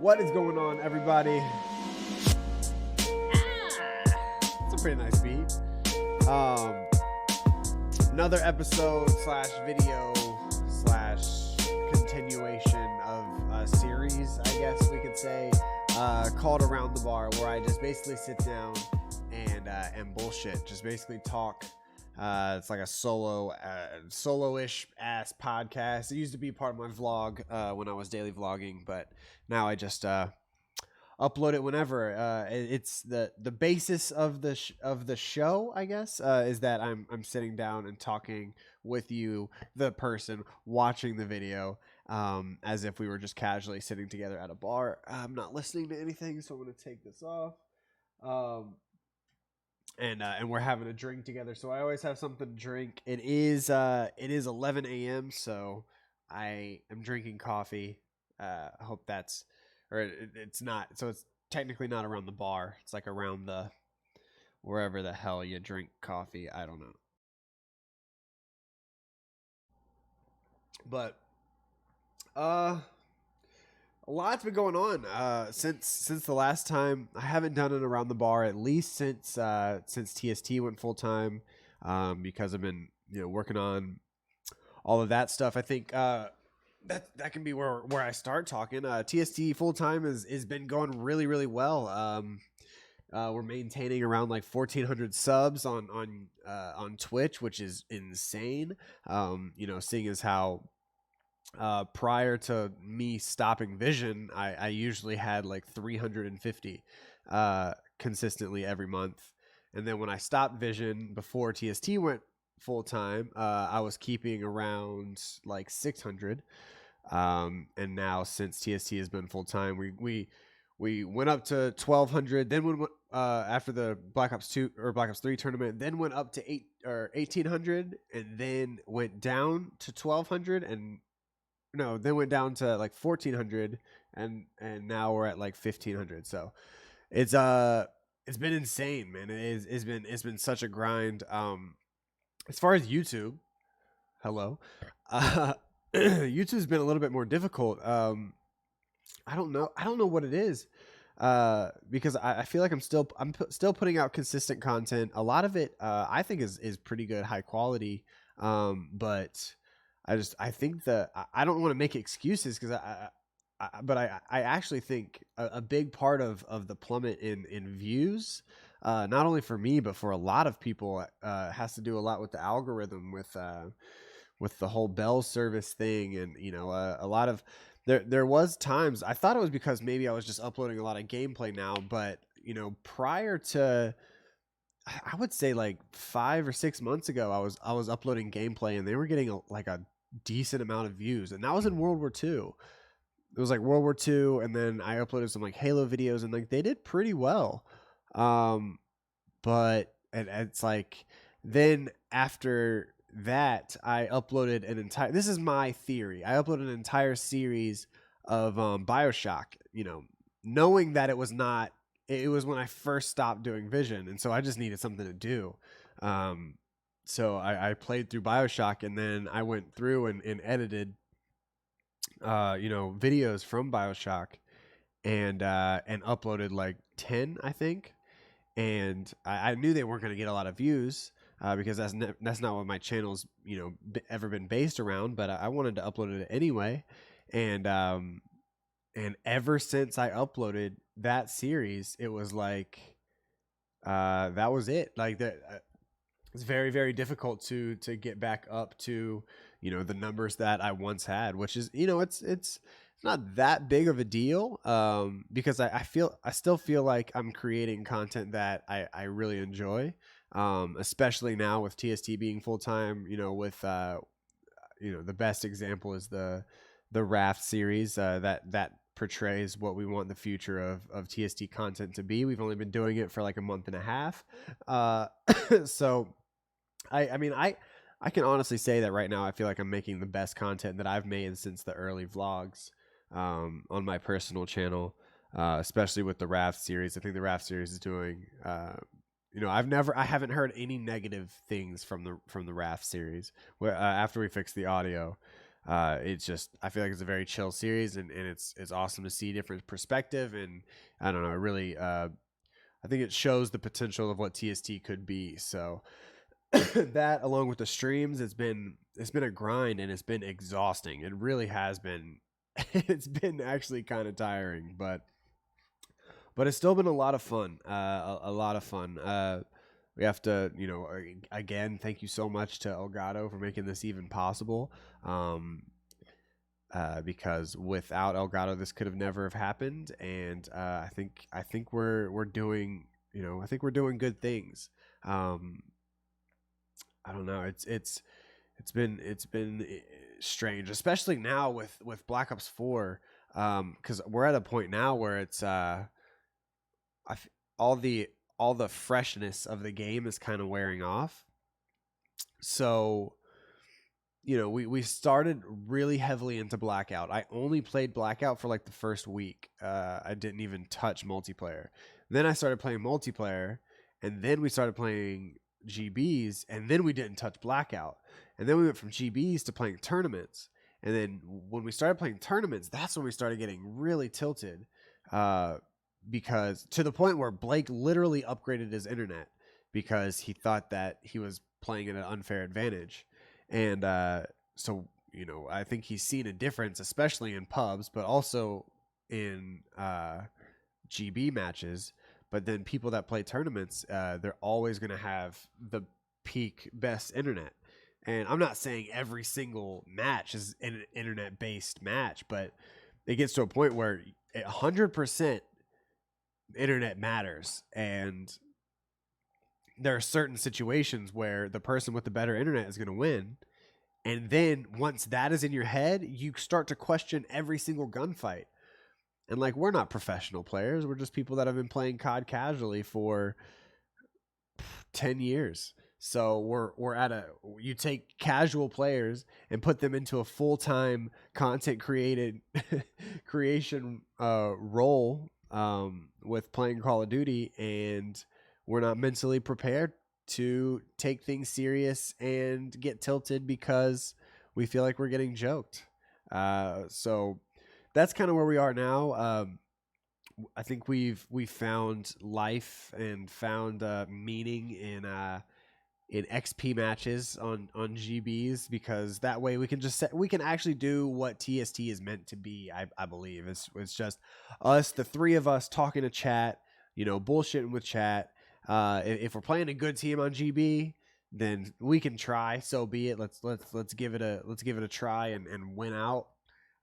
What is going on, everybody? It's a pretty nice beat. Another episode slash video slash continuation of a series, I guess we could say, called Around the Bar, where I just basically sit down and bullshit. Just basically talk. It's like a solo-ish ass podcast. It used to be part of my vlog when I was daily vlogging, but now I just upload it whenever. It's the basis of the show, I guess, is that I'm sitting down and talking with you, the person watching the video, as if we were just casually sitting together at a bar. I'm not listening to anything, so I'm gonna take this off. And we're having a drink together, so I always have something to drink. It is 11 a.m., so I am drinking coffee. I hope that's, or it's not. So it's technically not around the bar. It's like around the wherever the hell you drink coffee. I don't know. But a lot's been going on since the last time. I haven't done it around the bar, at least since TST went full time, because I've been working on all of that stuff. I think that can be where I start talking. TST full time has been going really well. We're maintaining around like 1,400 subs on Twitch, which is insane. Seeing as how prior to me stopping Vision, I usually had like 350 consistently every month. And then when I stopped Vision before TST went full time, I was keeping around like 600. And now since TST has been full time, we went up to 1,200. Then when after the Black Ops 2 or Black Ops 3 tournament, then went up to 1,800, and then went down to 1,200, and no, then went down to like 1,400, and now we're at like 1,500. So it's been insane, man. It's been such a grind. As far as YouTube, hello, YouTube's been a little bit more difficult. I don't know what it is, because I feel like I'm still putting out consistent content. A lot of it I think is pretty good, high quality, but I think that I don't want to make excuses, because I actually think a big part of the plummet in views, not only for me but for a lot of people, has to do a lot with the algorithm, with the whole bell service thing, and a lot of there was times I thought it was because maybe I was just uploading a lot of gameplay now, but prior to, I would say like 5 or 6 months ago, I was uploading gameplay and they were getting a decent amount of views, and that was in World War II. It was like World War II, and then I uploaded some like Halo videos, and like they did pretty well. But it's like, then after that, I uploaded an entire, this is my theory, I uploaded an entire series of BioShock, knowing that it was when I first stopped doing Vision, and so I just needed something to do. So I played through BioShock, and then I went through and edited, videos from BioShock, and uploaded like 10, I think. And I knew they weren't going to get a lot of views, because that's not what my channel's ever been based around. But I wanted to upload it anyway, and ever since I uploaded that series, it was like that was it. Like that. It's very, very difficult to get back up to, the numbers that I once had, which is, it's not that big of a deal, because I still feel like I'm creating content that I really enjoy, especially now with TST being full time. With the best example is the Raft series, that portrays what we want the future of TST content to be. We've only been doing it for like a month and a half, so I can honestly say that right now I feel like I'm making the best content that I've made since the early vlogs, on my personal channel, especially with the Raft series. I think the Raft series is doing, I haven't heard any negative things from the Raft series, where after we fixed the audio. It's just, I feel like it's a very chill series, and it's awesome to see different perspective, and I don't know, it really I think it shows the potential of what TST could be. So that, along with the streams, it's been a grind, and it's been exhausting. It really has been. It's been actually kind of tiring, but it's still been a lot of fun. A lot of fun. We have to, again, thank you so much to Elgato for making this even possible. Because without Elgato, this could have never have happened. And I think we're doing, I think we're doing good things. I don't know. It's been strange, especially now with Black Ops 4, because we're at a point now where it's I f- all the freshness of the game is kind of wearing off. So we started really heavily into Blackout. I only played Blackout for like the first week. I didn't even touch multiplayer. Then I started playing multiplayer, and then we started playing GBs, and then we didn't touch Blackout. And then we went from GBs to playing tournaments. And then when we started playing tournaments, that's when we started getting really tilted. Uh, because to the point where Blake literally upgraded his internet because he thought that he was playing at an unfair advantage. And so, I think he's seen a difference, especially in pubs, but also in GB matches. But then people that play tournaments, they're always going to have the peak best internet. And I'm not saying every single match is an internet based match, but it gets to a point where 100% internet matters. And there are certain situations where the person with the better internet is going to win. And then once that is in your head, you start to question every single gunfight. And like, we're not professional players. We're just people that have been playing COD casually for 10 years. So we're at you take casual players and put them into a full-time content creation role with playing Call of Duty, and we're not mentally prepared to take things serious and get tilted because we feel like we're getting joked. So that's kind of where we are now. I think we've found life and found meaning in XP matches on GBs, because that way we can actually do what TST is meant to be. I believe it's just us, the three of us, talking to chat, bullshitting with chat. If we're playing a good team on GB, then we can try. So be it. Let's give it a try and win out.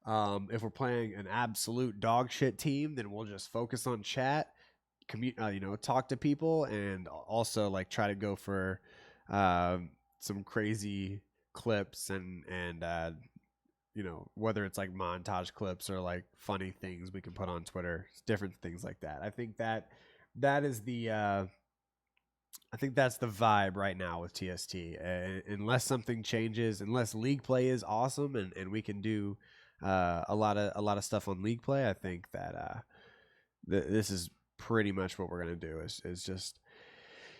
If we're playing an absolute dog shit team, then we'll just focus on chat, talk to people, and also like try to go for some crazy clips and whether it's like montage clips or like funny things we can put on Twitter, different things like that. I think that is the I think that's the vibe right now with TST. Unless something changes, unless league play is awesome and we can do a lot of stuff on league play, I think that this is pretty much what we're gonna do is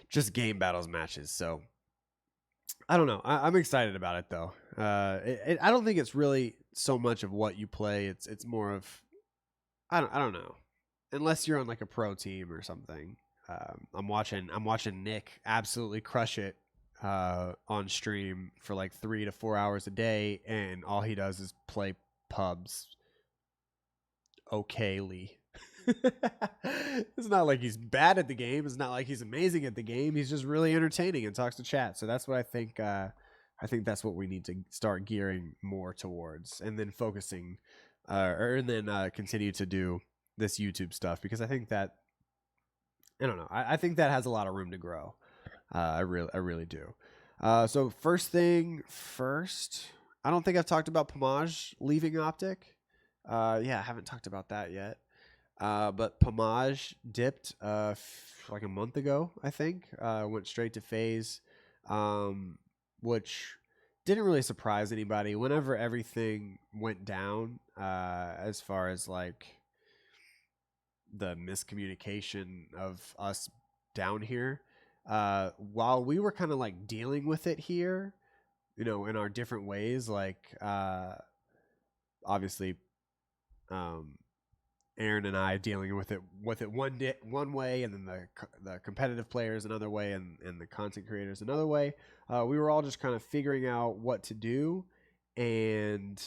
just game battles matches. So I don't know. I'm excited about it though. I don't think it's really so much of what you play. It's more of I don't know. Unless you're on like a pro team or something. I'm watching Nick absolutely crush it on stream for like 3 to 4 hours a day, and all he does is play pubs okayly. It's not like he's bad at the game. It's not like he's amazing at the game. He's just really entertaining and talks to chat. So that's what I think. I think that's what we need to start gearing more towards, and then focusing, and then continue to do this YouTube stuff, because I think that I don't know. I think that has a lot of room to grow. I really do. So first thing first, I don't think I've talked about Pomage leaving OpTic. Yeah, I haven't talked about that yet. But Pomage dipped like a month ago, I think. Went straight to FaZe, which didn't really surprise anybody. Whenever everything went down, as far as like the miscommunication of us down here, while we were kind of like dealing with it here, in our different ways, like obviously, um, Aaron and I dealing with it one way, and then the competitive players another way, and the content creators another way. We were all just kind of figuring out what to do, and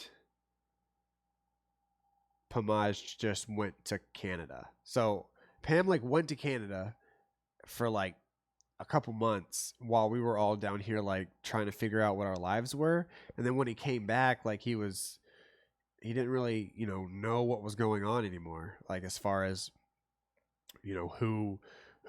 Pamaj just went to Canada. So Pam like went to Canada for like a couple months while we were all down here like trying to figure out what our lives were. And then when he came back, like he didn't really, know what was going on anymore. Like as far as, who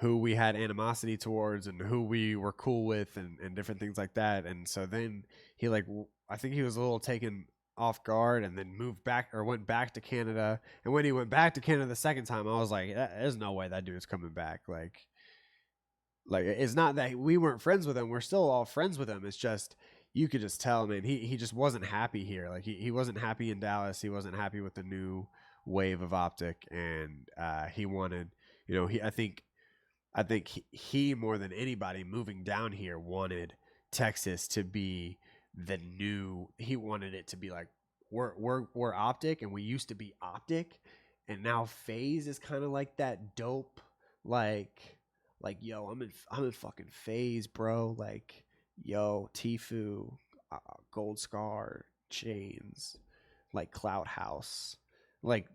we had animosity towards and who we were cool with and different things like that. And so then he like, I think he was a little taken off guard and then moved back or went back to Canada. And when he went back to Canada the second time, I was like, there's no way that dude's coming back. Like it's not that we weren't friends with him. We're still all friends with him. It's just, you could just tell, man, he just wasn't happy here. Like he wasn't happy in Dallas. He wasn't happy with the new wave of OpTic, and he wanted, I think he more than anybody moving down here wanted Texas to be the new. He wanted it to be like we're OpTic, and we used to be OpTic, and now Phase is kind of like that dope, yo, I'm in fucking Phase, bro. Like, yo, Tifu, Gold Scar, Chains, like Cloud House, like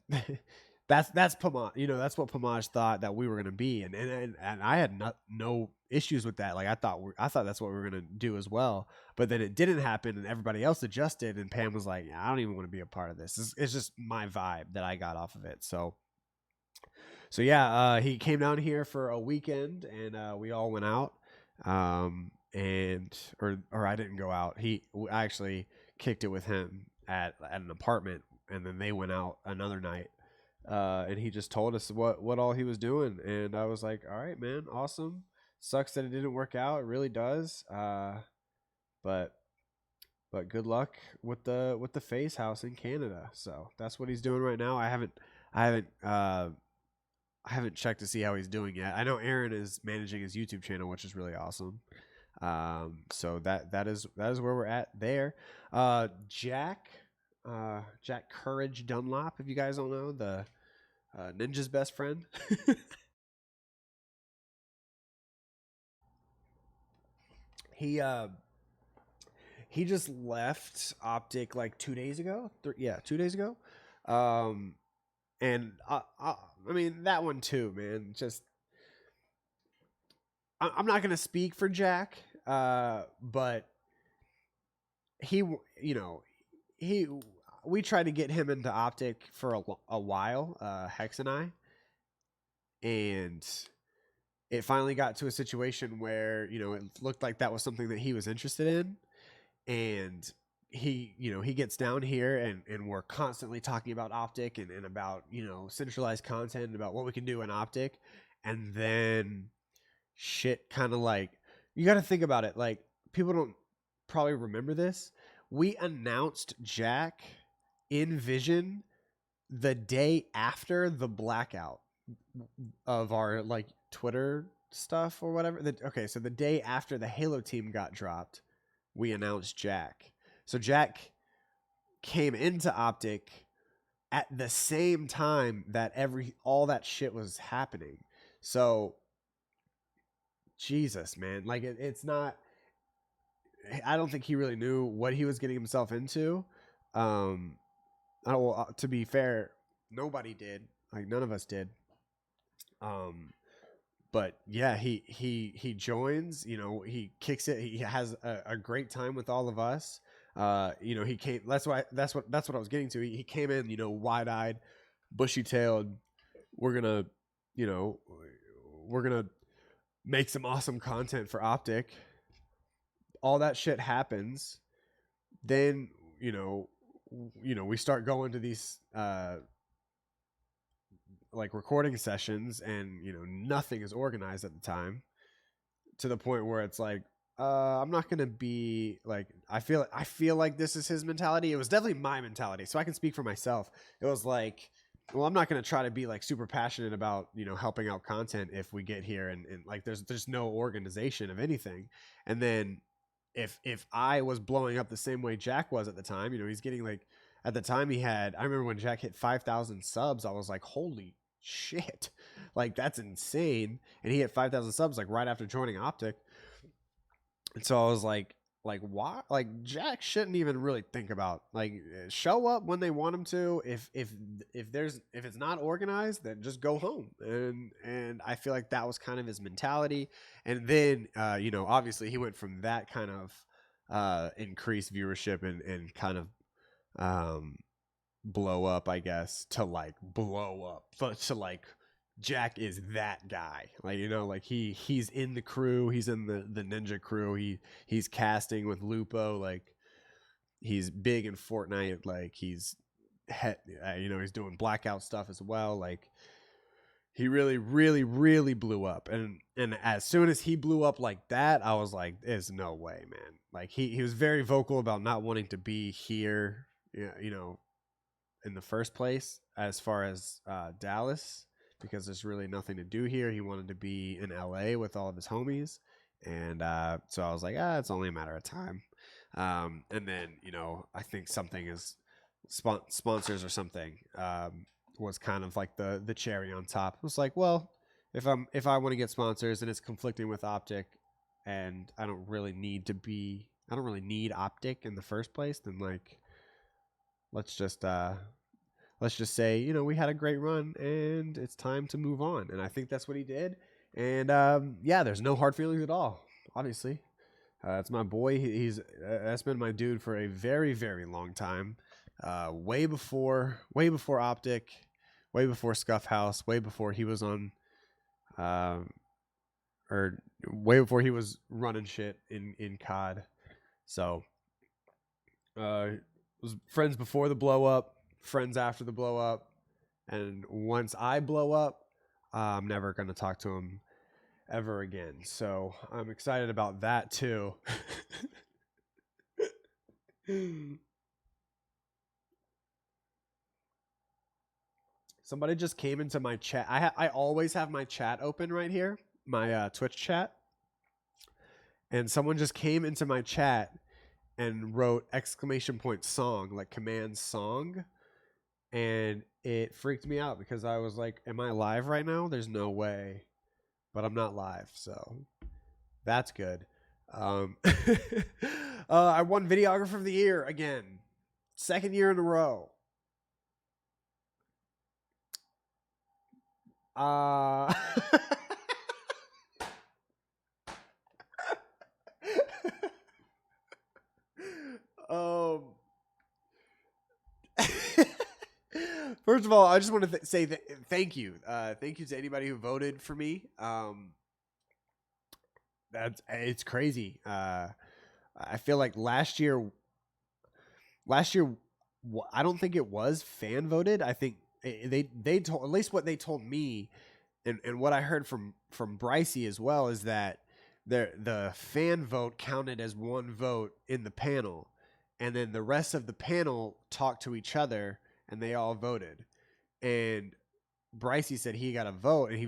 that's Pamaj. That's what Pamaj thought that we were gonna be, and I had no issues with that. Like I thought that's what we were gonna do as well. But then it didn't happen, and everybody else adjusted, and Pam was like, I don't even want to be a part of this. It's just my vibe that I got off of it. So yeah, he came down here for a weekend, and we all went out. Or I didn't go out. I actually kicked it with him at an apartment, and then they went out another night. And he just told us what all he was doing, and I was like, all right, man, awesome. Sucks that it didn't work out. It really does. But good luck with the Face House in Canada. So that's what he's doing right now. I haven't checked to see how he's doing yet. I know Aaron is managing his YouTube channel, which is really awesome. So that is where we're at there. Jack Courage Dunlop, if you guys don't know, the Ninja's best friend. He just left OpTic like 2 days ago. 2 days ago. And I mean that one too, man. Just I'm not gonna speak for Jack, but he, we tried to get him into OpTic for a while, Hex and I, and it finally got to a situation where it looked like that was something that he was interested in, and he gets down here and we're constantly talking about OpTic and about centralized content and about what we can do in OpTic, and then shit kind of like, you got to think about it, like people don't probably remember this. We announced Jack in Vision the day after the blackout of our like Twitter stuff or whatever. Okay, so the day after the Halo team got dropped, we announced Jack. So Jack came into OpTic at the same time that all that shit was happening. So Jesus, man, like it's not. I don't think he really knew what he was getting himself into. To be fair, nobody did. Like none of us did. But yeah, he joins. He kicks it. He has a great time with all of us. He came. That's what I was getting to. He came in, wide eyed, bushy tailed. We're gonna make some awesome content for OpTic. All that shit happens. Then we start going to these like recording sessions, and nothing is organized at the time, to the point where it's like, I'm not gonna be like, I feel like this is his mentality. It was definitely my mentality, so I can speak for myself. It was like, well, I'm not gonna try to be like super passionate about helping out content if we get here and like there's no organization of anything. And then if I was blowing up the same way Jack was at the time, he's getting like at the time he had, I remember when Jack hit 5,000 subs, I was like, holy shit, like that's insane. And he hit 5,000 subs like right after joining OpTic. And so I was like why? Like Jack shouldn't even really think about like show up when they want him to. If it's not organized, then just go home. And I feel like that was kind of his mentality. And then obviously he went from that kind of increased viewership and kind of blow up, I guess, to like blow up, but to like Jack is that guy. Like, like he's in the crew, he's in the ninja crew, he's casting with Lupo, like he's big in Fortnite, like he's he's doing blackout stuff as well. Like he really, really, really blew up. And as soon as he blew up like that, I was like, there's no way, man. Like he was very vocal about not wanting to be here, in the first place, as far as Dallas, because there's really nothing to do here. He wanted to be in LA with all of his homies. And so I was like, it's only a matter of time. And then, I think something is sponsors or something was kind of like the cherry on top. It was like, well, if I want to get sponsors and it's conflicting with OpTic and I don't really need OpTic in the first place, then like, let's just say, we had a great run and it's time to move on. And I think that's what he did. And there's no hard feelings at all, obviously. It's my boy. He's that's been my dude for a very, very long time. Way before OpTic, way before Scuff House, way before he was on, or way before he was running shit in COD. So, was friends before the blow up, friends after the blow up, and once I blow up, I'm never going to talk to him ever again. So I'm excited about that too. Somebody just came into my chat. I always have my chat open right here, my Twitch chat, and someone just came into my chat and wrote !song, like command song. And it freaked me out because I was like, am I live right now? There's no way. But I'm not live, so that's good. I won Videographer of the Year again. Second year in a row. First of all, I just want to say thank you. Thank you to anybody who voted for me. It's crazy. I feel like last year, I don't think it was fan voted. I think they told, at least what they told me, and what I heard from Brycey as well, is that the fan vote counted as one vote in the panel, and then the rest of the panel talked to each other and they all voted. And Brycey said he got a vote and he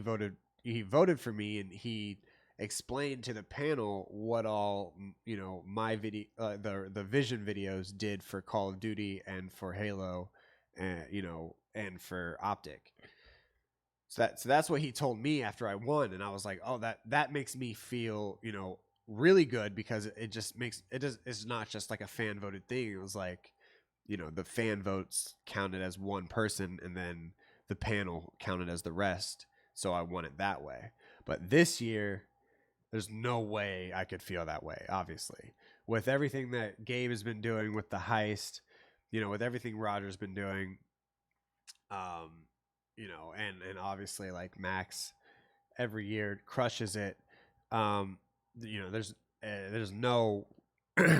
voted for me, and he explained to the panel what all my video the vision videos did for Call of Duty and for Halo, and and for OpTic. So that's what he told me after I won, and I was like, oh, that makes me feel really good, because it's not just like a fan voted thing. It was like the fan votes counted as one person, and then the panel counted as the rest. So I won it that way. But this year, there's no way I could feel that way, obviously. With everything that Gabe has been doing with the heist, with everything Roger's been doing, and obviously like Max every year crushes it. There's no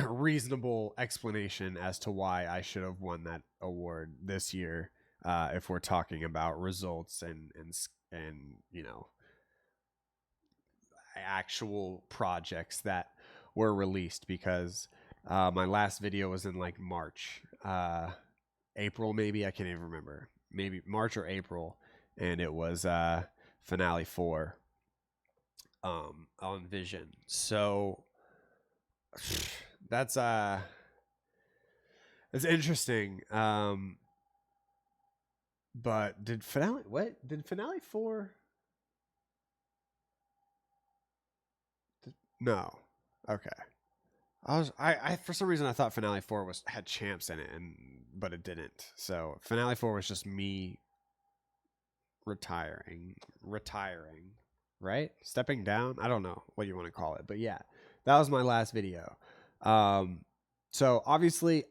reasonable explanation as to why I should have won that award this year, if we're talking about results and actual projects that were released, because my last video was in like March, April maybe, I can't even remember, maybe March or April, and it was Finale 4 on Vision. So that's It's interesting. But did finale 4? No. Okay. I for some reason I thought finale 4 had champs in it, but it didn't. So finale 4 was just me retiring, right? Stepping down. I don't know what you want to call it, but yeah, that was my last video. So obviously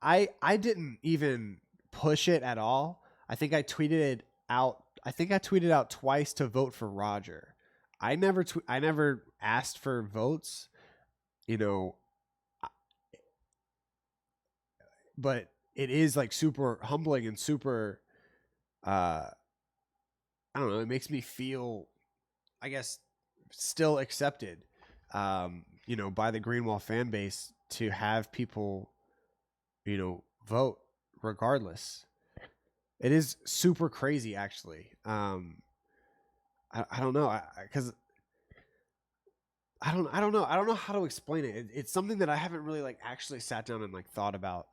I didn't even push it at all. I think I tweeted it out. I think I tweeted out twice to vote for Roger. I never asked for votes, you know, but it is like super humbling and super I don't know, it makes me feel, I guess, still accepted by the Greenwall fan base to have people, vote regardless. It is super crazy, actually. I don't know, because I don't know how to explain it. It's something that I haven't really like actually sat down and like thought about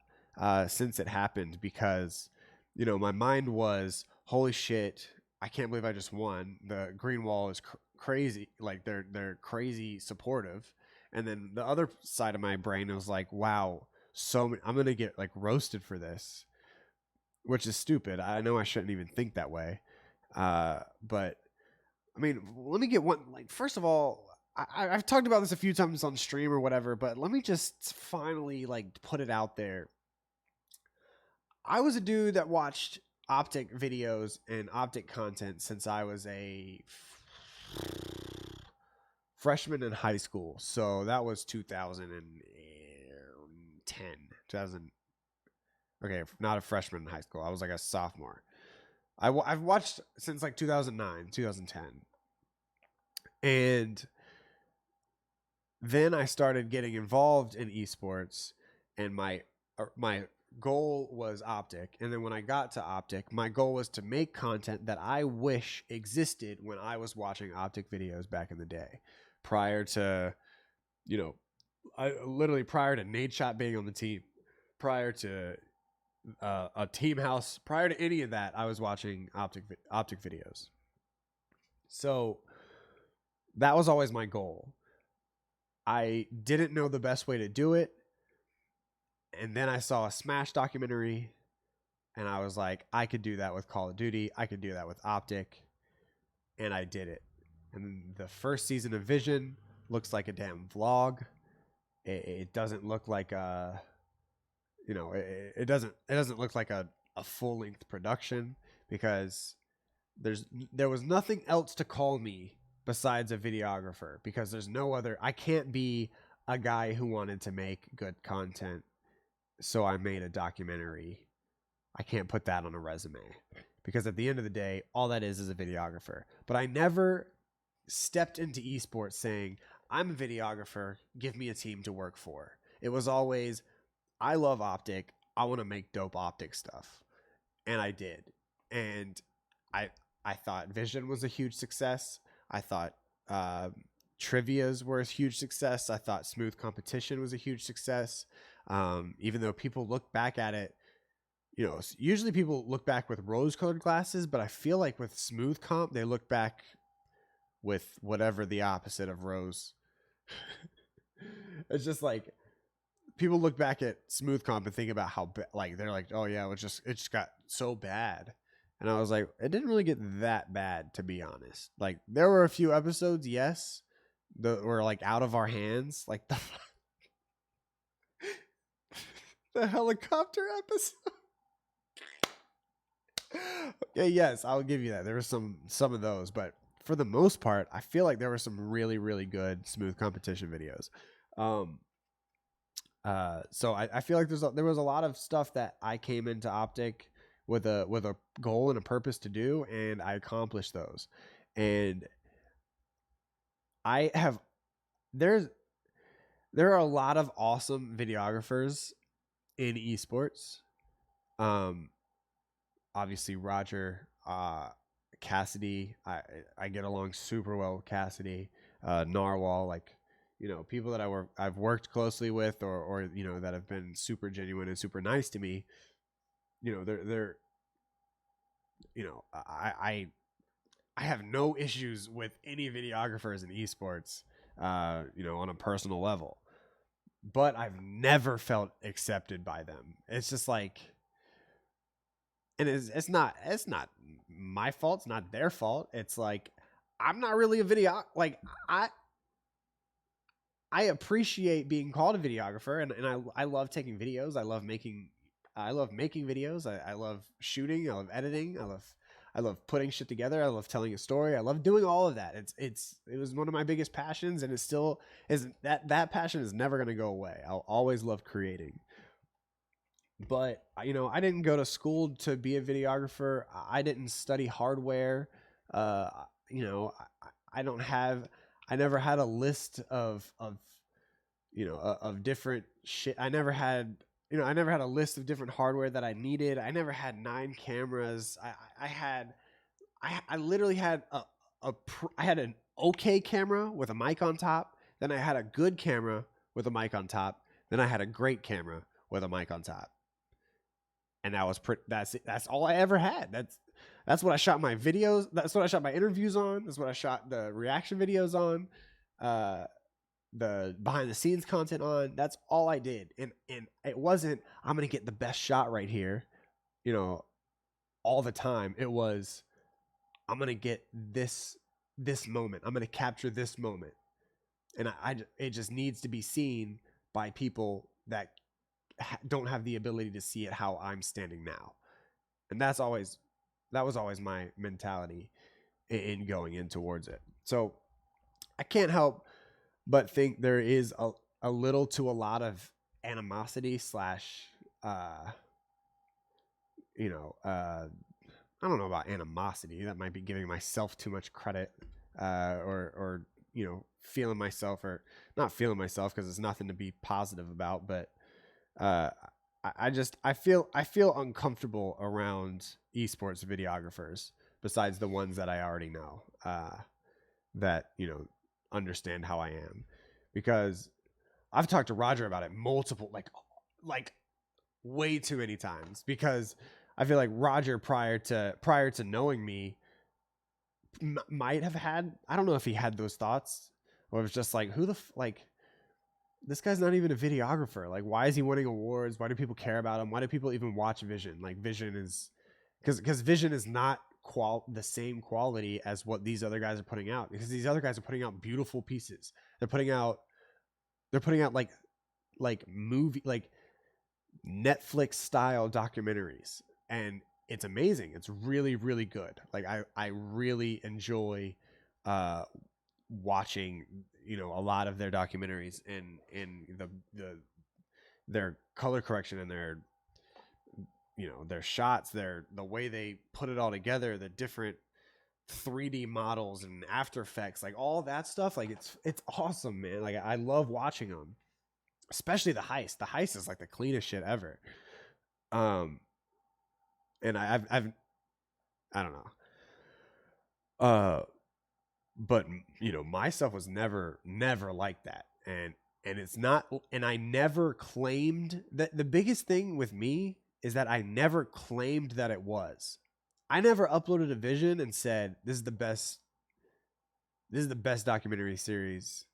since it happened, because my mind was, holy shit, I can't believe I just won. The Green Wall is crazy, like they're crazy supportive, and then the other side of my brain was like, wow, I'm gonna get like roasted for this, which is stupid. I know I shouldn't even think that way, but I mean, let me get one. Like, first of all, I've talked about this a few times on stream or whatever, but let me just finally like put it out there. I was a dude that watched OpTic videos and OpTic content since I was a freshman in high school. So that was 2010. 2000. Okay, not a freshman in high school. I was like a sophomore. I've watched since like 2009, 2010. And then I started getting involved in esports, and my goal was OpTic. And then when I got to OpTic, my goal was to make content that I wish existed when I was watching OpTic videos back in the day, prior to, prior to Nade Shot being on the team, prior to a team house, prior to any of that, I was watching OpTic videos. So that was always my goal. I didn't know the best way to do it. And then I saw a Smash documentary, and I was like, I could do that with Call of Duty. I could do that with OpTic. And I did it. And the first season of Vision looks like a damn vlog. It doesn't look like it doesn't look like a full length production, because there was nothing else to call me besides a videographer, because there's no other. I can't be a guy who wanted to make good content, so I made a documentary. I can't put that on a resume, because at the end of the day, all that is a videographer. But I never stepped into esports saying, I'm a videographer, give me a team to work for. It was always, I love OpTic, I want to make dope OpTic stuff. And I did. And I thought Vision was a huge success. I thought trivias were a huge success. I thought smooth competition was a huge success. Even though people look back at it, usually people look back with rose-colored glasses, but I feel like with smooth comp, they look back with whatever the opposite of rose. It's just like, people look back at smooth comp and think about how they're like, oh yeah, it just got so bad. And I was like, it didn't really get that bad, to be honest. Like, there were a few episodes, yes, that were like out of our hands, like the helicopter episode. Okay, yes, I'll give you that. There were some of those, but for the most part, I feel like there were some really, really good smooth competition videos. So I feel like there was a lot of stuff that I came into OpTic with a goal and a purpose to do, and I accomplished those. And there are a lot of awesome videographers in esports. Obviously Roger, Cassidy, I get along super well with Cassidy, Narwhal, like, people that I've worked closely with, or that have been super genuine and super nice to me. They're I have no issues with any videographers in esports, on a personal level, but I've never felt accepted by them. It's just like, and it's not my fault. It's not their fault. It's like, I'm not really a video. Like, I appreciate being called a videographer, and I love taking videos. I love making videos. I love shooting. I love editing. I love putting shit together. I love telling a story. I love doing all of that. It was one of my biggest passions, and it still is. That passion is never going to go away. I'll always love creating. But I didn't go to school to be a videographer. I didn't study hardware. Uh, I don't have. I never had a list of different shit. I never had a list of different hardware that I needed. I never had 9 cameras. I literally had I had an okay camera with a mic on top. Then I had a good camera with a mic on top. Then I had a great camera with a mic on top. And that was that's it. That's all I ever had. That's what I shot my videos. That's what I shot my interviews on. That's what I shot the reaction videos on. The behind the scenes content on. That's all I did. And it wasn't, I'm going to get the best shot right here, all the time. It was, I'm going to get this moment. I'm going to capture this moment. And it just needs to be seen by people that don't have the ability to see it how I'm standing now. And that was always my mentality in going in towards it. So I can't help but think there is a little to a lot of animosity slash, I don't know about animosity. That might be giving myself too much credit, or feeling myself, or not feeling myself, because it's nothing to be positive about. But I feel uncomfortable around esports videographers, besides the ones that I already know, that understand how I am, because I've talked to Roger about it multiple, like way too many times, because I feel like Roger, prior to knowing me, might have had, I don't know if he had those thoughts, or it was just like, this guy's not even a videographer. Like, why is he winning awards? Why do people care about him? Why do people even watch Vision? Like, Vision is, because Vision is not the same quality as what these other guys are putting out, because these other guys are putting out beautiful pieces. They're putting out like movie, like Netflix style documentaries, and it's amazing. It's really, really good. Like, I really enjoy watching a lot of their documentaries, and their color correction, and their shots, the way they put it all together, the different 3D models and After Effects, like all that stuff. Like, it's awesome, man. Like, I love watching them, especially the heist. The heist is like the cleanest shit ever. And I don't know. But my stuff was never like that, and it's not, and I never claimed that. The biggest thing with me is that I never claimed that it was. I never uploaded a vision and said, this is the best documentary series,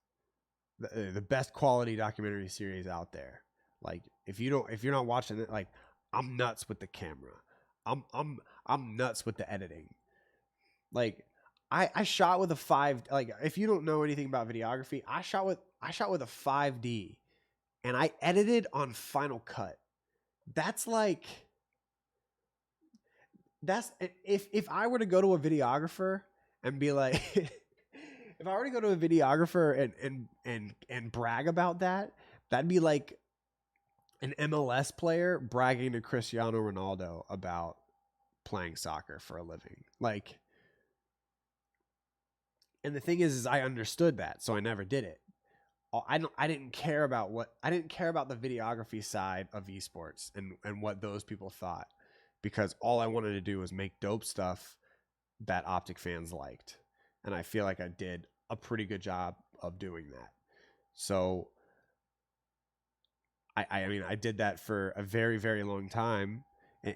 the best quality documentary series out there. Like, if you're not watching it, like, I'm nuts with the camera. I'm nuts with the editing. Like, I shot with a 5, like, if you don't know anything about videography, I shot with a 5D, and I edited on Final Cut. That's like, if I were to go to a videographer and be like, if I were to go to a videographer and brag about that, that'd be like an MLS player bragging to Cristiano Ronaldo about playing soccer for a living. Like, and the thing is I understood that, so I never did it. I didn't care about the videography side of esports and what those people thought, because all I wanted to do was make dope stuff that OpTic fans liked. And I feel like I did a pretty good job of doing that. So I mean, I did that for a very, very long time.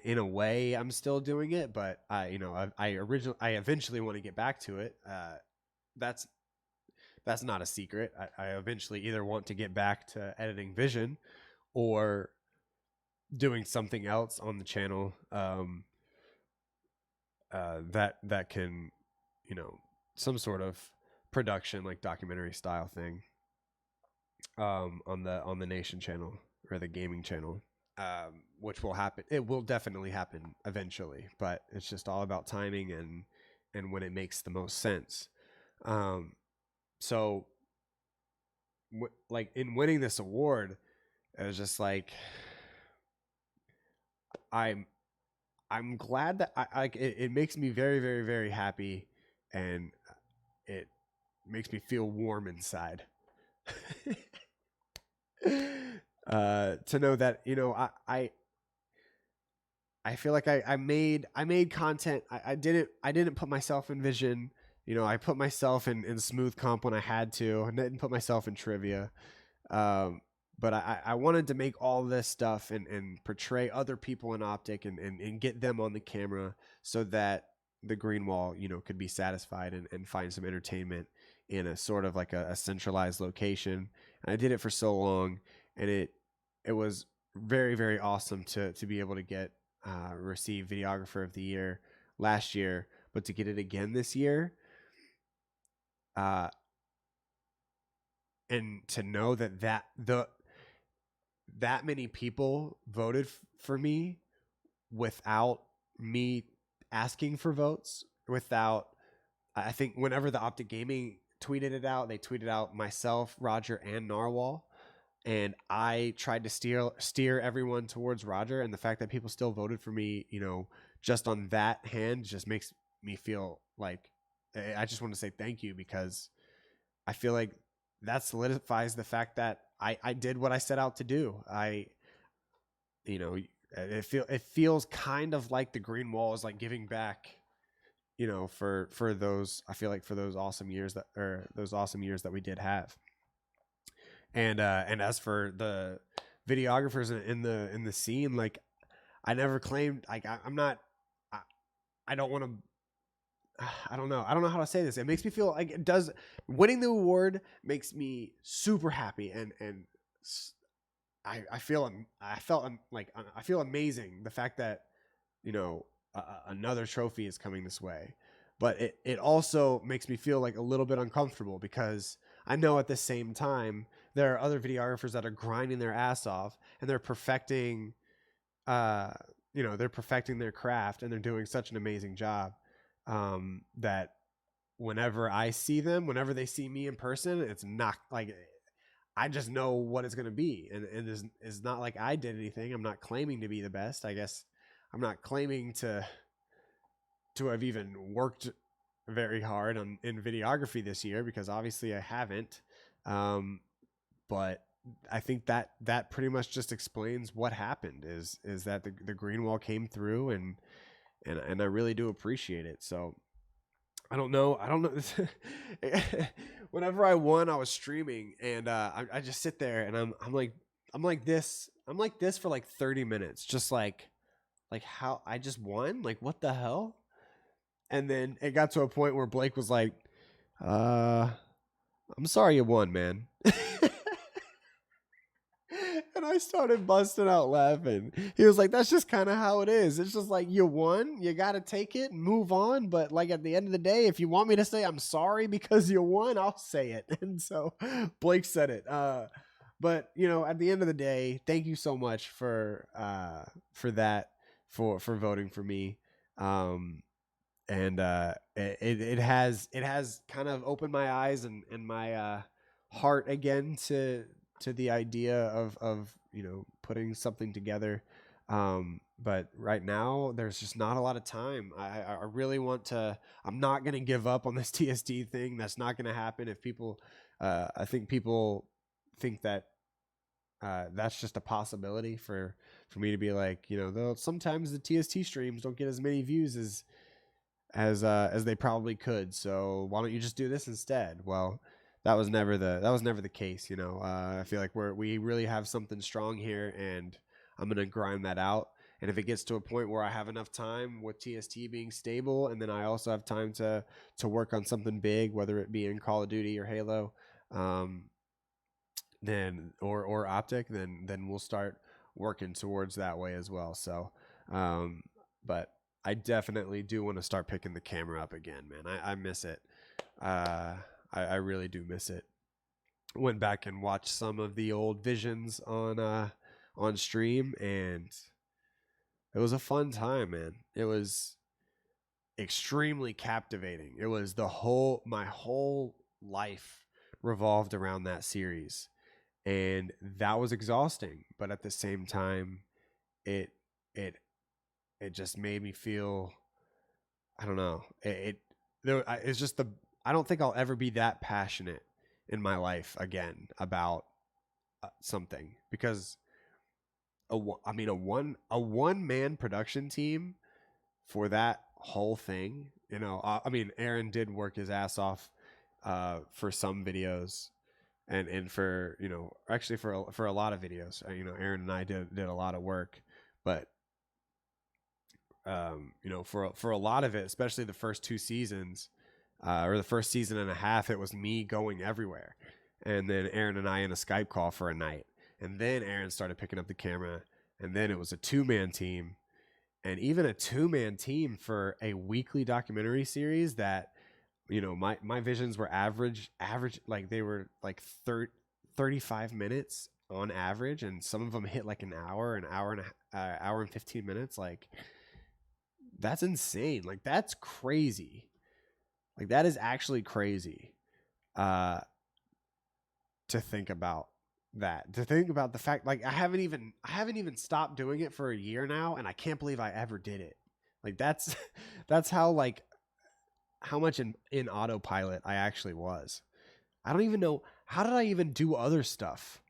In a way, I'm still doing it, but I eventually want to get back to it. That's that's not a secret. I eventually either want to get back to editing vision or doing something else on the channel, that can, some sort of production, like documentary style thing, on the Nation channel or the gaming channel, which will happen. It will definitely happen eventually, but it's just all about timing and when it makes the most sense. So like in winning this award, it was just like I'm I'm glad that I like it. It makes me very, very, very happy, and it makes me feel warm inside. To know that, I feel like I made content. I didn't put myself in vision. I put myself in smooth comp when I had to. I didn't put myself in trivia. Um, but I wanted to make all this stuff and portray other people in OpTic and get them on the camera so that the green wall, could be satisfied and find some entertainment in a sort of like a centralized location. And I did it for so long, and it was very, very awesome to be able to get receive Videographer of the Year last year, but to get it again this year, uh, and to know that many people voted for me without me asking for votes, without, I think whenever the OpTic Gaming tweeted it out, they tweeted out myself, Roger, and Narwhal, and I tried to steer everyone towards Roger, and the fact that people still voted for me, just on that hand, just makes me feel like I just want to say thank you, because I feel like that solidifies the fact that I did what I set out to do. It feels kind of like the green wall is like giving back, for those, I feel like for those awesome years that we did have. And as for the videographers in the scene, like, I never claimed, like, I'm not, I don't want to, I don't know. I don't know how to say this. It makes me feel like it does. Winning the award makes me super happy, and I feel I feel amazing. The fact that another trophy is coming this way, but it also makes me feel like a little bit uncomfortable, because I know at the same time there are other videographers that are grinding their ass off, and they're perfecting, they're perfecting their craft, and they're doing such an amazing job, that whenever I see them, whenever they see me in person, it's not like, I just know what it's going to be. And it's not like I did anything. I'm not claiming to be the best. I guess I'm not claiming to have even worked very hard in videography this year, because obviously I haven't. But I think that pretty much just explains what happened, is that the green wall came through, and I really do appreciate it. So I don't know. Whenever I won, I was streaming, and I just sit there, and I'm like this for like 30 minutes, just like how I just won, like, what the hell? And then it got to a point where Blake was like, "I'm sorry you won, man." And I started busting out laughing. He was like, "That's just kind of how it is. It's just like, you won, you got to take it and move on. But like, at the end of the day, if you want me to say I'm sorry because you won, I'll say it." And so Blake said it. But at the end of the day, thank you so much for that, for voting for me. And it has kind of opened my eyes and my heart again to the idea of putting something together. But right now there's just not a lot of time. I really want to. I'm not gonna give up on this TST thing. That's not gonna happen. If people, I think people think that that's just a possibility for me to be like, though sometimes the TST streams don't get as many views as they probably could. So why don't you just do this instead? Well, that was never the case. You know, I feel like we really have something strong here, and I'm gonna grind that out. And if it gets to a point where I have enough time with TST being stable, and then I also have time to work on something big, whether it be in Call of Duty or Halo, um, then or OpTic, then we'll start working towards that way as well. So, but I definitely do want to start picking the camera up again, man. I miss it. I really do miss it. Went back and watched some of the old visions on stream, and it was a fun time, man. It was extremely captivating. It was my whole life revolved around that series, and that was exhausting. But at the same time, it it it just made me feel, I don't know. It's just I don't think I'll ever be that passionate in my life again about something, because a one man production team for that whole thing. You know, I mean, Aaron did work his ass off for some videos, and for, you know, actually for a lot of videos. You know, Aaron and I did a lot of work, but you know, for a lot of it, especially the first two seasons, or the first season and a half, it was me going everywhere, and then Aaron and I in a Skype call for a night, and then Aaron started picking up the camera, and then it was a 2-man team, and even a 2-man team for a weekly documentary series that, you know, my visions were average, like they were like 35 minutes on average, and some of them hit like an hour hour and 15 minutes. Like, that's insane. Like, that's crazy. Like, that is actually crazy uh to think about that. To think about the fact, like, I haven't even stopped doing it for a year now, and I can't believe I ever did it. Like, that's that's how, like, how much in autopilot I actually was. I don't even know, how did I even do other stuff?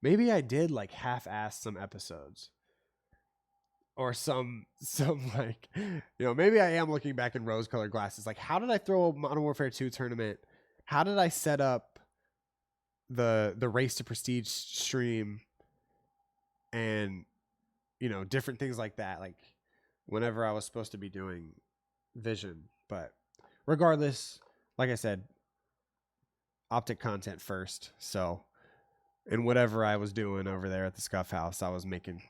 Maybe I did like half-ass some episodes, or some like, you know, maybe I am looking back in rose-colored glasses. Like, how did I throw a Modern Warfare 2 tournament? How did I set up the Race to Prestige stream, and, you know, different things like that, like whenever I was supposed to be doing vision. But regardless, like I said, OpTic content first. So, and whatever I was doing over there at the Scuff House, I was making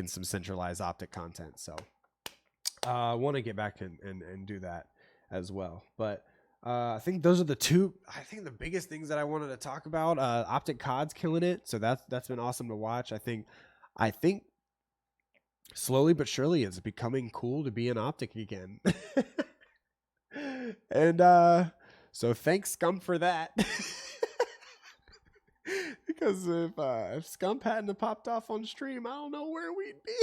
some centralized OpTic content. So I want to get back and do that as well. But I think those are the biggest things that I wanted to talk about. OpTic COD's killing it, so that's been awesome to watch. I think slowly but surely it's becoming cool to be an OpTic again. And so thanks, Scum, for that. Because if Scump hadn't have popped off on stream, I don't know where we'd be.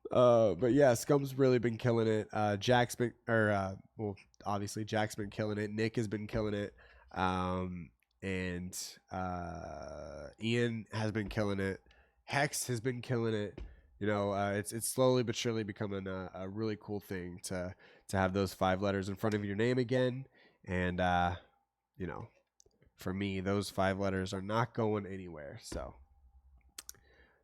But yeah, Scump's really been killing it. Jack's been, well, obviously Jack's been killing it. Nick has been killing it. And Ian has been killing it. Hex has been killing it. You know, it's slowly but surely becoming a really cool thing to have those 5 letters in front of your name again. And you know, for me, those 5 letters are not going anywhere. So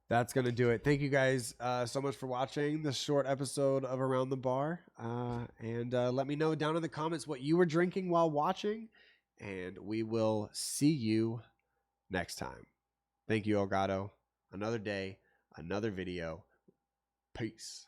that's going to do it. Thank you guys so much for watching this short episode of Around the Bar. And let me know down in the comments what you were drinking while watching. And we will see you next time. Thank you, Elgato. Another day, another video. Peace.